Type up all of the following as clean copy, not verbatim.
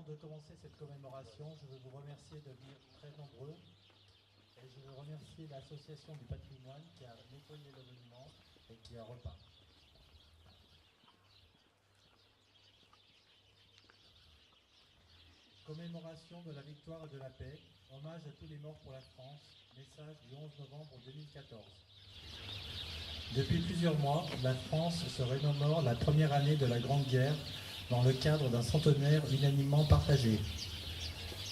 Avant de commencer cette commémoration, je veux vous remercier de venir très nombreux et je veux remercier l'association du patrimoine qui a nettoyé le monument et qui a repeint. Commémoration de la victoire et de la paix, hommage à tous les morts pour la France, message du 11 novembre 2014. Depuis plusieurs mois, la France se remémore la première année de la Grande Guerre dans le cadre d'un centenaire unanimement partagé.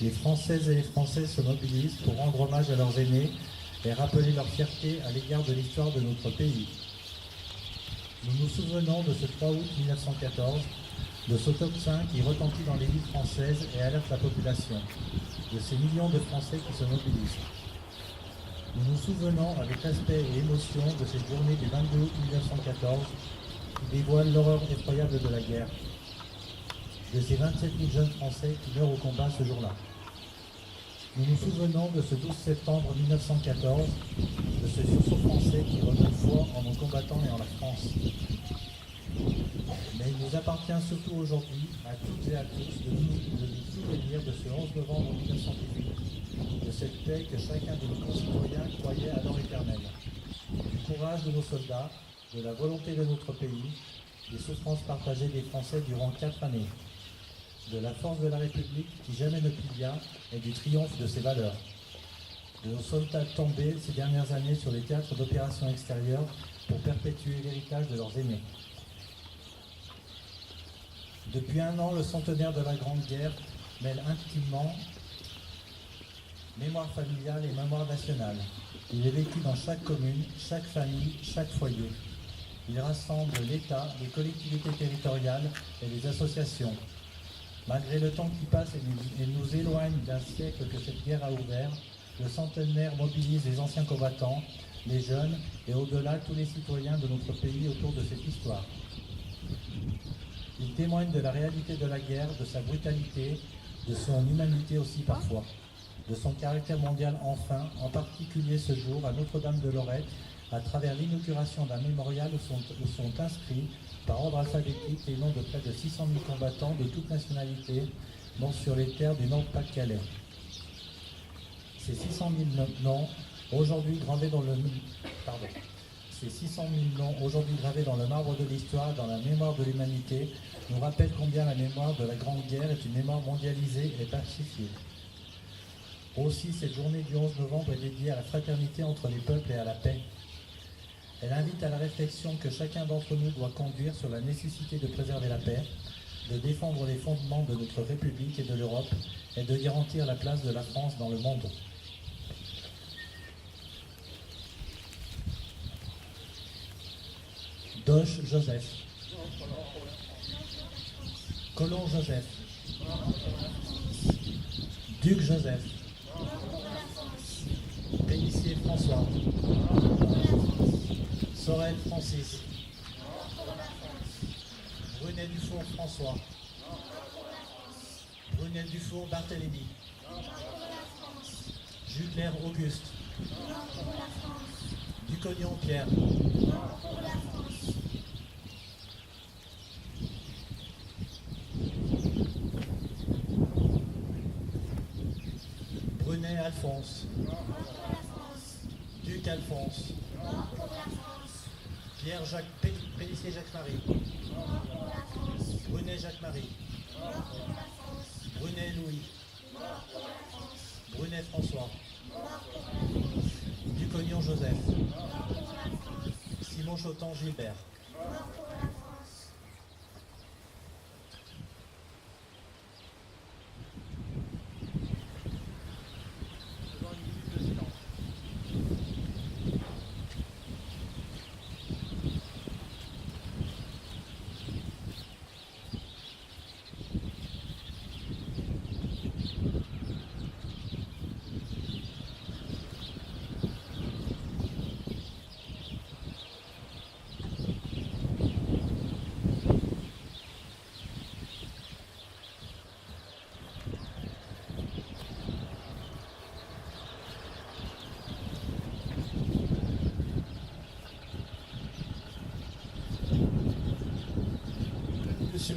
Les Françaises et les Français se mobilisent pour rendre hommage à leurs aînés et rappeler leur fierté à l'égard de l'histoire de notre pays. Nous nous souvenons de ce 3 août 1914, de ce tocsin qui retentit dans les villes françaises et alerte la population, de ces millions de Français qui se mobilisent. Nous nous souvenons avec respect et émotion de cette journée du 22 août 1914 qui dévoile l'horreur effroyable de la guerre, de ces 27 000 jeunes Français qui meurent au combat ce jour-là. Nous nous souvenons de ce 12 septembre 1914, de ce sursaut français qui redonne foi en nos combattants et en la France. Mais il nous appartient surtout aujourd'hui, à toutes et à tous, de nous souvenir de ce 11 novembre 1918, de cette paix que chacun de nos concitoyens croyait alors éternelle, du courage de nos soldats, de la volonté de notre pays, des souffrances partagées des Français durant 4 années, de la force de la République qui jamais ne plia et du triomphe de ses valeurs, de nos soldats tombés ces dernières années sur les théâtres d'opérations extérieures pour perpétuer l'héritage de leurs aînés. Depuis 1 an, le centenaire de la Grande Guerre mêle intimement mémoire familiale et mémoire nationale. Il est vécu dans chaque commune, chaque famille, chaque foyer. Il rassemble l'État, les collectivités territoriales et les associations. Malgré le temps qui passe et nous éloigne d'un siècle que cette guerre a ouvert, le centenaire mobilise les anciens combattants, les jeunes et au-delà tous les citoyens de notre pays autour de cette histoire. Il témoigne de la réalité de la guerre, de sa brutalité, de son humanité aussi parfois, de son caractère mondial enfin, en particulier ce jour à Notre-Dame-de-Lorette, à travers l'inauguration d'un mémorial où sont inscrits par ordre alphabétique les noms de près de 600 000 combattants de toutes nationalités morts sur les terres du Nord-Pas-de-Calais. Ces 600 000 noms, aujourd'hui gravés dans le marbre de l'histoire, dans la mémoire de l'humanité, nous rappellent combien la mémoire de la Grande Guerre est une mémoire mondialisée et pacifiée. Aussi, cette journée du 11 novembre est dédiée à la fraternité entre les peuples et à la paix. Elle invite à la réflexion que chacun d'entre nous doit conduire sur la nécessité de préserver la paix, de défendre les fondements de notre République et de l'Europe, et de garantir la place de la France dans le monde. Doche Joseph, Colomb Joseph, Duc Joseph, Pélissier François, Sorel Francis, Brunet Dufour François, Brunet Dufour Barthélemy, Jutler Auguste, Ducognon Pierre, Brunet Alphonse, Duc Alphonse, Pierre-Jacques Pélissier Jacques-Marie, Brunet Jacques-Marie, Brunet Louis, Brunet François, Ducognon Joseph, Simon Chotan Gilbert.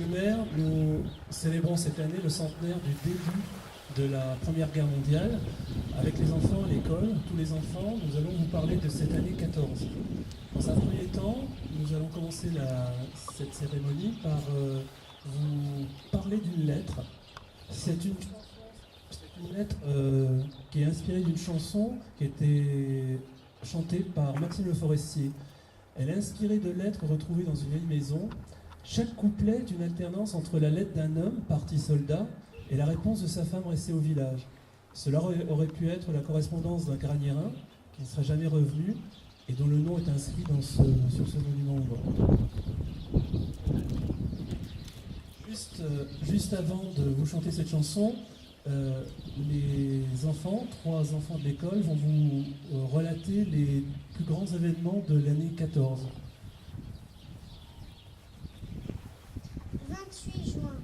le maire, nous célébrons cette année le centenaire du début de la Première Guerre mondiale. Avec les enfants à l'école, tous les enfants, nous allons vous parler de cette année 14. Dans un premier temps, nous allons commencer cette cérémonie par vous parler d'une lettre. C'est une lettre qui est inspirée d'une chanson qui était chantée par Maxime Le Forestier. Elle est inspirée de lettres retrouvées dans une vieille maison. Chaque couplet est une alternance entre la lettre d'un homme parti soldat et la réponse de sa femme restée au village. Cela aurait pu être la correspondance d'un granierin qui ne serait jamais revenu et dont le nom est inscrit sur ce monument ouvrant. Juste avant de vous chanter cette chanson, les enfants, 3 enfants de l'école, vont vous relater les plus grands événements de l'année 14. 28 juin,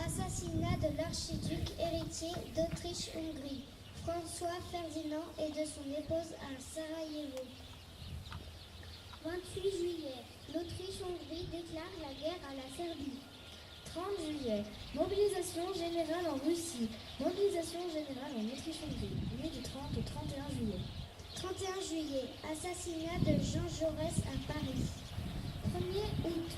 assassinat de l'archiduc héritier d'Autriche-Hongrie, François Ferdinand et de son épouse à Sarajevo. 28 juillet, l'Autriche-Hongrie déclare la guerre à la Serbie. 30 juillet, mobilisation générale en Russie, mobilisation générale en Autriche-Hongrie, nuit du 30 au 31 juillet. 31 juillet, assassinat de Jean Jaurès à Paris. 1er août,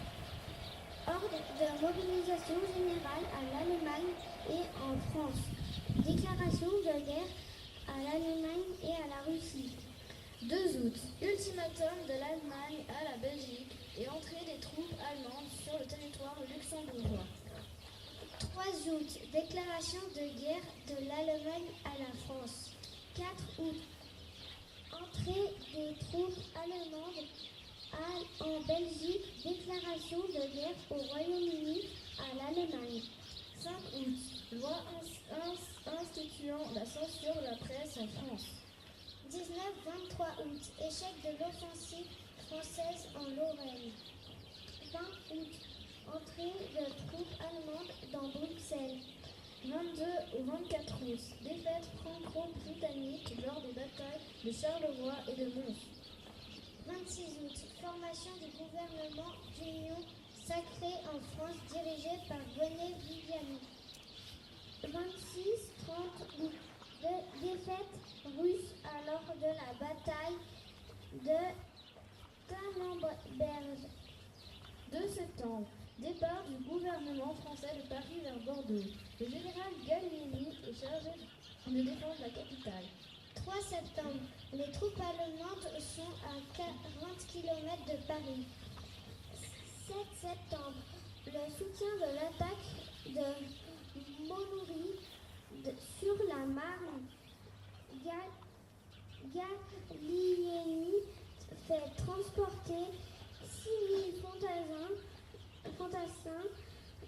ordre de mobilisation générale à l'Allemagne et en France. Déclaration de guerre à l'Allemagne et à la Russie. 2 août, ultimatum de l'Allemagne à la Belgique et entrée des troupes allemandes sur le territoire luxembourgeois. 3 août, déclaration de guerre de l'Allemagne à la France. 4 août, entrée des troupes allemandes en Belgique, déclaration de guerre au Royaume-Uni à l'Allemagne. 5 août, loi instituant la censure de la presse en France. 19-23 août, échec de l'offensive française en Lorraine. 20 août, entrée de troupes allemandes dans Bruxelles. 22 au 24 août, défaite franco-britannique lors des batailles de Charleroi et de Mons. 26 août, formation du gouvernement d'union sacrée en France dirigé par René Viviani. 26-30 août, défaite russe lors de la bataille de Tannenberg. 2 septembre, départ du gouvernement français de Paris vers Bordeaux. Le général Gallieni est chargé de défendre la capitale. 3 septembre, les troupes allemandes sont à 40 km de Paris. 7 septembre, le soutien de l'attaque de Montlhéry sur la Marne. Gallieni fait transporter 6000 fantassins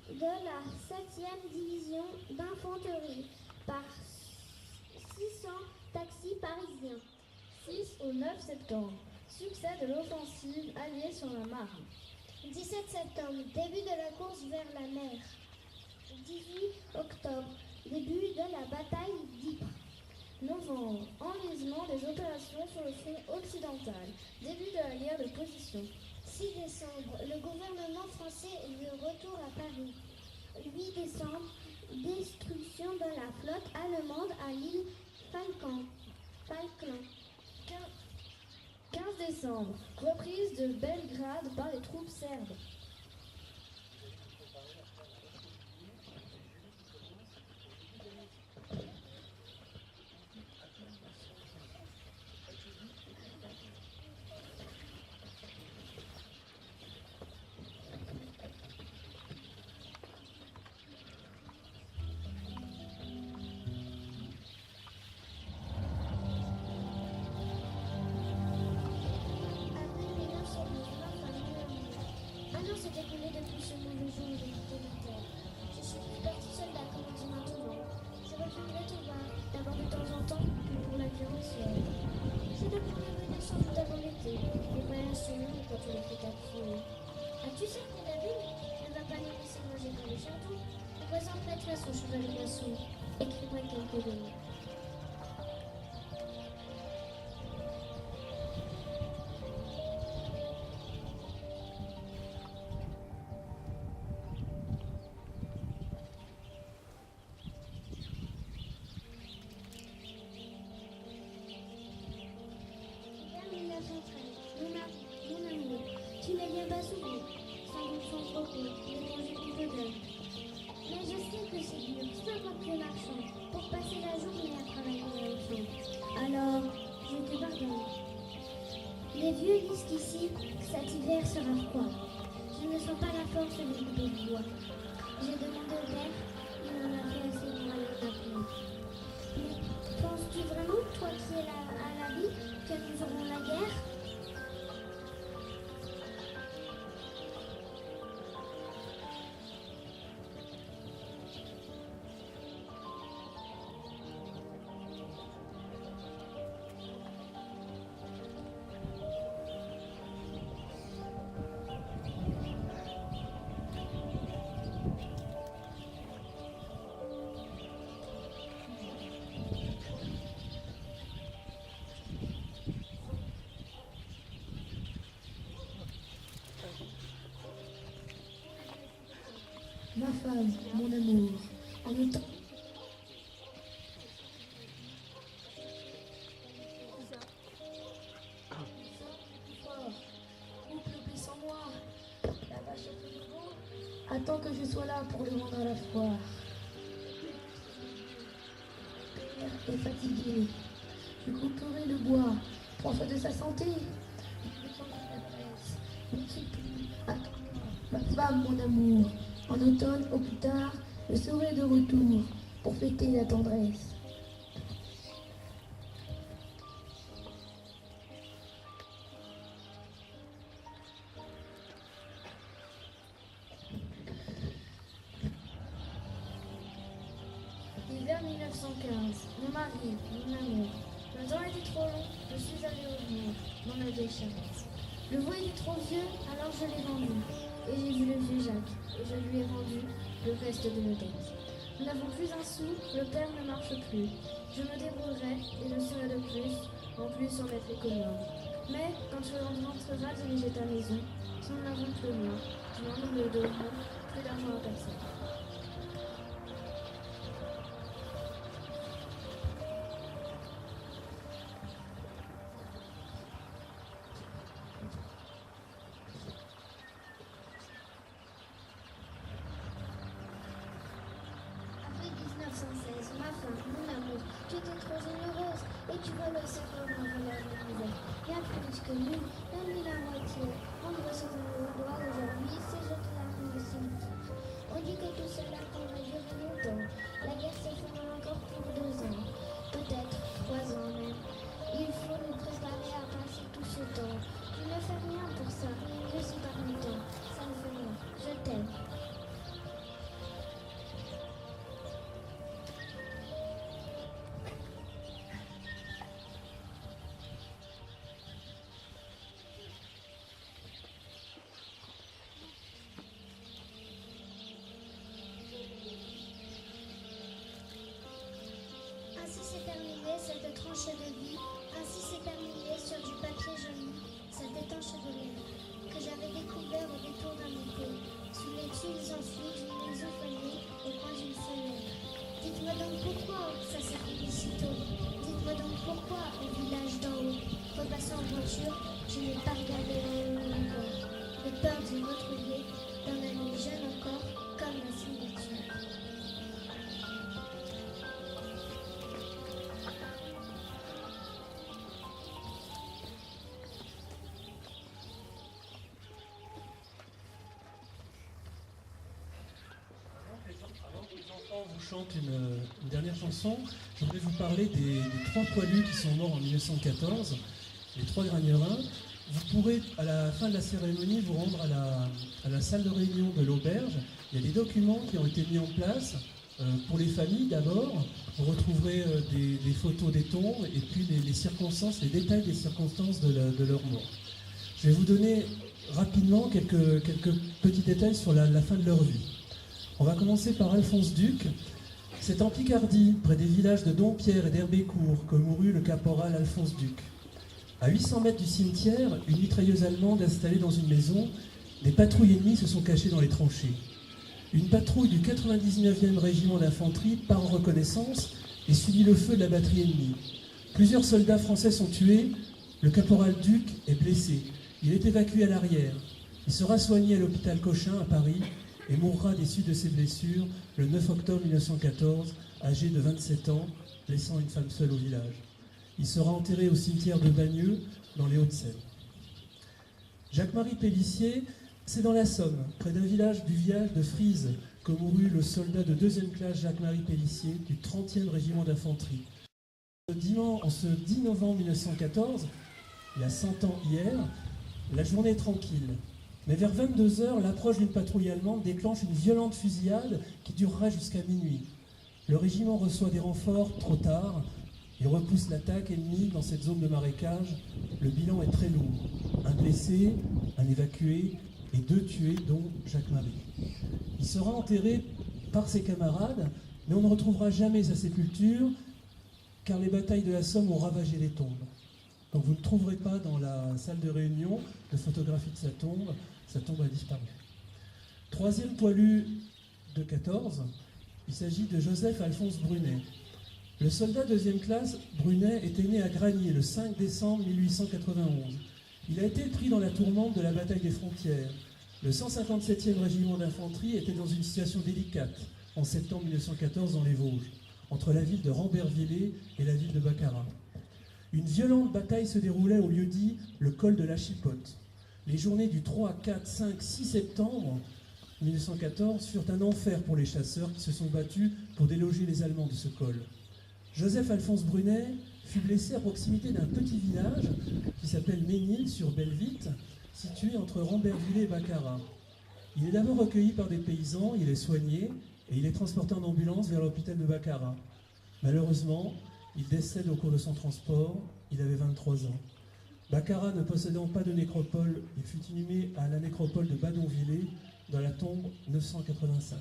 de la 7e division d'infanterie par 600 taxis parisiens. 6 au 9 septembre, succès de l'offensive alliée sur la Marne. 17 septembre, début de la course vers la mer. 18 octobre, début de la bataille d'Ypres. Novembre, enlisement des opérations sur le front occidental. Début de la guerre de position. 6 décembre, le gouvernement français est de retour à Paris. 8 décembre, destruction de la flotte allemande à l'île Falkland. 15 décembre, reprise de Belgrade par les troupes serbes. As-tu cerné la ville? Ne va pas nous laisser manger dans le château. Le voisin prêterait son cheval au maçon, écrirait quelques lignes. Les vieux disent qu'ici, cet hiver sera froid. Je ne sens pas la force de couper du bois. J'ai demandé au père, il en a fait assez pour aller au Japon. Mais penses-tu vraiment, toi qui es à la vie, que nous aurons la guerre? Ma femme, mon amour, en même temps. Couple plie sans moi. La vache est toujours beau. Attends que je sois là pour le vendre à la foire. Père est fatigué. Je couperai le bois. Prends soin de sa santé. Attends-moi. Ma femme, mon amour. En automne, au plus tard, je serai de retour pour fêter la tendresse. Hiver 1915, mon mari, mon amour. Le temps était trop long, je suis allée revenir dans ma vieille charrette. Le veau était trop vieux, alors je l'ai vendu. Et j'ai vu le vieux Jacques, et je lui ai rendu le reste de nos dettes. Nous n'avons plus un sou, le père ne marche plus. Je me débrouillerai, et je serai de plus, en plus en être économe. Mais quand tu rentreras diriger ta maison, si nous n'avons plus rien, nous ne donnerons plus d'argent à personne. Ma femme, mon amour, tu étais trop généreuse et tu veux le savoir en valeur de nouvelles. Bien plus que nous, donne-lui la moitié. Rendre ce qu'on nous doit aujourd'hui, c'est jeter la main au cimetière. On dit que tout cela pourrait durer longtemps. La guerre se fera encore pour 2 ans, peut-être 3 ans même. Il faut nous préparer à passer tout ce temps. Tu ne fais rien pour ça, je suis parmi toi. Ça me fait rien, je t'aime. Ainsi s'est terminée cette tranche de vie, ainsi s'est terminée sur du papier jauni, cette étanche de l'air, que j'avais découvert au détour d'un été, sous les tuiles enfuies d'une maison feuillée au coin d'une fenêtre. Dites-moi donc pourquoi ça s'arrive si tôt, dites-moi donc pourquoi au village d'en haut, repassant en voiture, je n'ai pas regardé en haut encore, de peur d'y retrouver, dans la nuit jeune encore, comme la signature. Avant que les enfants vous chantent une dernière chanson, je voudrais vous parler des 3 poilus qui sont morts en 1914, les 3 Gragnerins. Vous pourrez, à la fin de la cérémonie, vous rendre à la salle de réunion de l'auberge. Il y a des documents qui ont été mis en place pour les familles d'abord. Vous retrouverez des photos des tombes et puis les circonstances, les détails des circonstances de leur mort. Je vais vous donner rapidement quelques petits détails sur la fin de leur vie. On va commencer par Alphonse Duc. C'est en Picardie, près des villages de Dompierre et d'Herbécourt, que mourut le caporal Alphonse Duc. À 800 mètres du cimetière, une mitrailleuse allemande installée dans une maison, des patrouilles ennemies se sont cachées dans les tranchées. Une patrouille du 99e régiment d'infanterie part en reconnaissance et subit le feu de la batterie ennemie. Plusieurs soldats français sont tués, le caporal Duc est blessé. Il est évacué à l'arrière. Il sera soigné à l'hôpital Cochin à Paris et mourra des suites de ses blessures le 9 octobre 1914, âgé de 27 ans, laissant une femme seule au village. Il sera enterré au cimetière de Bagneux, dans les Hauts-de-Seine. Jacques-Marie Pélissier, c'est dans la Somme, près d'un village de Frise, que mourut le soldat de 2e classe Jacques-Marie Pélissier du 30e régiment d'infanterie. En ce 10 novembre 1914, il y a 100 ans hier, la journée est tranquille. Mais vers 22h, l'approche d'une patrouille allemande déclenche une violente fusillade qui durera jusqu'à minuit. Le régiment reçoit des renforts trop tard. Il repousse l'attaque ennemie dans cette zone de marécage. Le bilan est très lourd. Un blessé, un évacué et 2 tués, dont Jacques-Marie. Il sera enterré par ses camarades, mais on ne retrouvera jamais sa sépulture, car les batailles de la Somme ont ravagé les tombes. Donc vous ne trouverez pas dans la salle de réunion de photographie de sa tombe a disparu. 3e poilu de 14, il s'agit de Joseph Alphonse Brunet. Le soldat 2e classe, Brunet, était né à Gragny le 5 décembre 1891. Il a été pris dans la tourmente de la bataille des frontières. Le 157e régiment d'infanterie était dans une situation délicate en septembre 1914 dans les Vosges, entre la ville de Rambervillers et la ville de Baccarat. Une violente bataille se déroulait au lieu-dit le col de la Chipote. Les journées du 3, 4, 5, 6 septembre 1914 furent un enfer pour les chasseurs qui se sont battus pour déloger les Allemands de ce col. Joseph Alphonse Brunet fut blessé à proximité d'un petit village qui s'appelle Ménil sur Bellevitte, situé entre Rambervillers et Baccarat. Il est d'abord recueilli par des paysans, il est soigné et il est transporté en ambulance vers l'hôpital de Baccarat. Malheureusement, il décède au cours de son transport, il avait 23 ans. Baccarat ne possédant pas de nécropole, il fut inhumé à la nécropole de Badonvillers dans la tombe 985.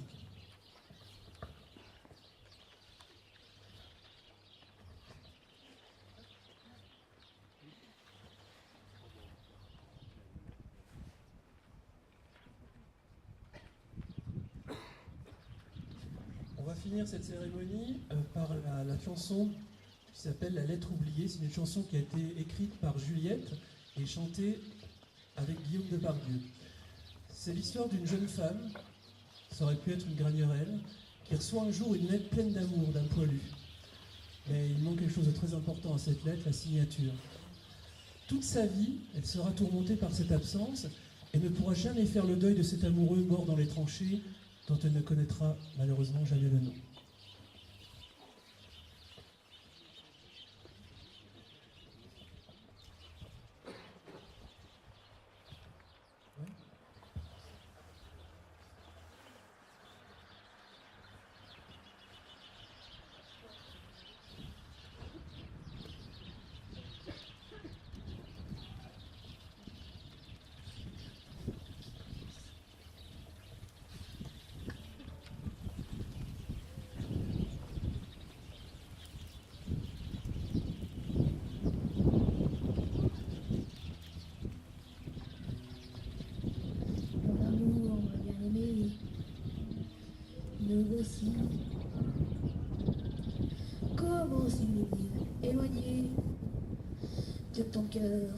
On va finir cette cérémonie par la chanson qui s'appelle La lettre oubliée. C'est une chanson qui a été écrite par Juliette et chantée avec Guillaume Depardieu. C'est l'histoire d'une jeune femme, ça aurait pu être une Gragnerelle, qui reçoit un jour une lettre pleine d'amour d'un poilu. Mais il manque quelque chose de très important à cette lettre, la signature. Toute sa vie, elle sera tourmentée par cette absence et ne pourra jamais faire le deuil de cet amoureux mort dans les tranchées dont elle ne connaîtra malheureusement jamais le nom. Aussi. Comment suis-je éloigné de ton cœur,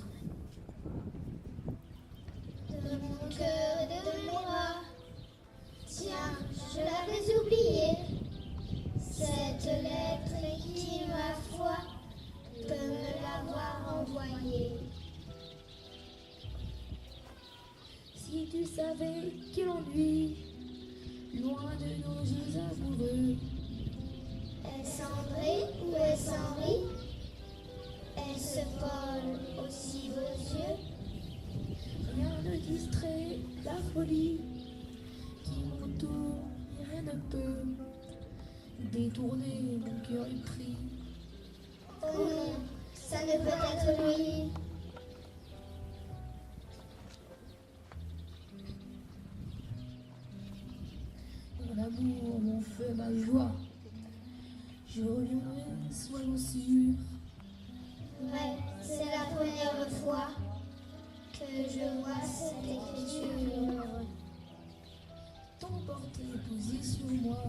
De mon cœur et de mes bras. Tiens, je l'avais oublié. Cette lettre qui, ma foi, peut me l'avoir envoyée. si tu savais quel ennui, loin de nos yeux amoureux. Est-ce André ou est-ce Henri? Est-ce Paul aussi vos yeux? Rien ne distrait la folie qui m'entoure, et rien ne peut détourner mon cœur épris. Oh non, ça ne peut être lui. Mon amour, mon feu, ma joie, je reviendrai, soyons sûrs. Ouais, c'est la première fois que je vois cette écriture. T'emporter, poser sur moi,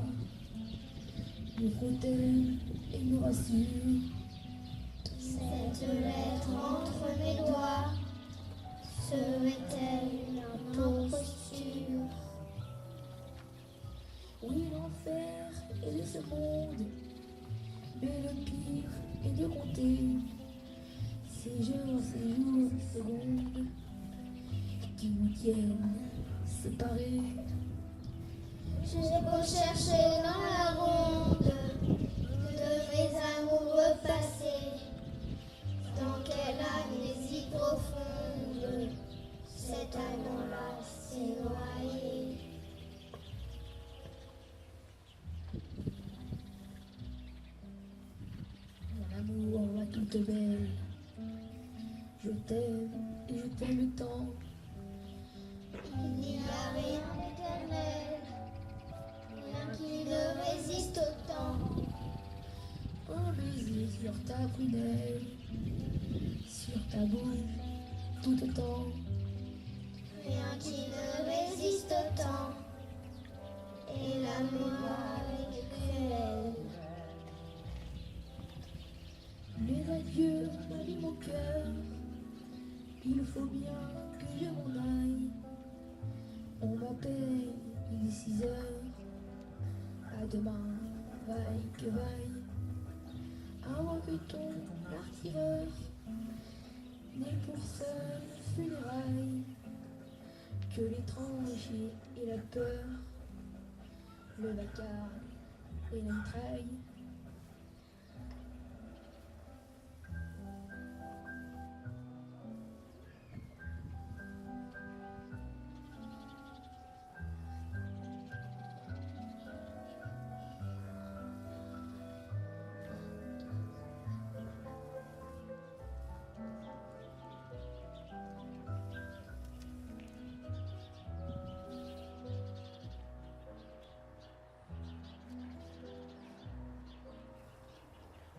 me protège et me rassure. Cette lettre entre mes doigts serait-elle une imposture? Oui, l'enfer est de ce monde, mais le pire est de compter ces jours, secondes qui vous tiennent séparés. J'ai beau chercher dans la ronde de mes amoureux passés, dans quelle amnésie profonde cet amour-là s'est noyé. Mon amour, ma toute belle, je t'aime et je t'aime tant. Il n'y a rien d'éternel, rien qui ne résiste au temps. Un baiser sur ta prunelle, sur ta bouche, tout autant. Rien qui ne résiste au temps, et l'amour est cruel. Les adieux m'allument mon cœur, il faut bien que je m'en aille. On m'appelle, il est 6 heures, à demain, vaille que vaille. Avant que ton artilleur n'ait pour seul funérailles que les tranchées et la peur, le vacarme et la mitraille.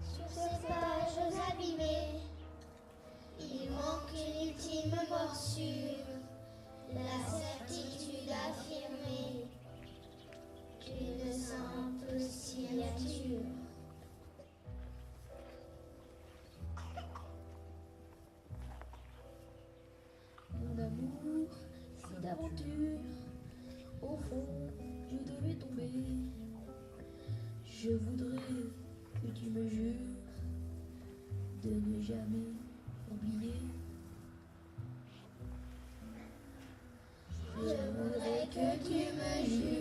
Sur ces pages abîmées, il manque une ultime morsure, la certitude affirmée d'une simple signature. Mon amour, si d'aventure, au fond, je devais tomber, je voudrais que tu me jures de ne jamais oublier. Je voudrais que tu me jures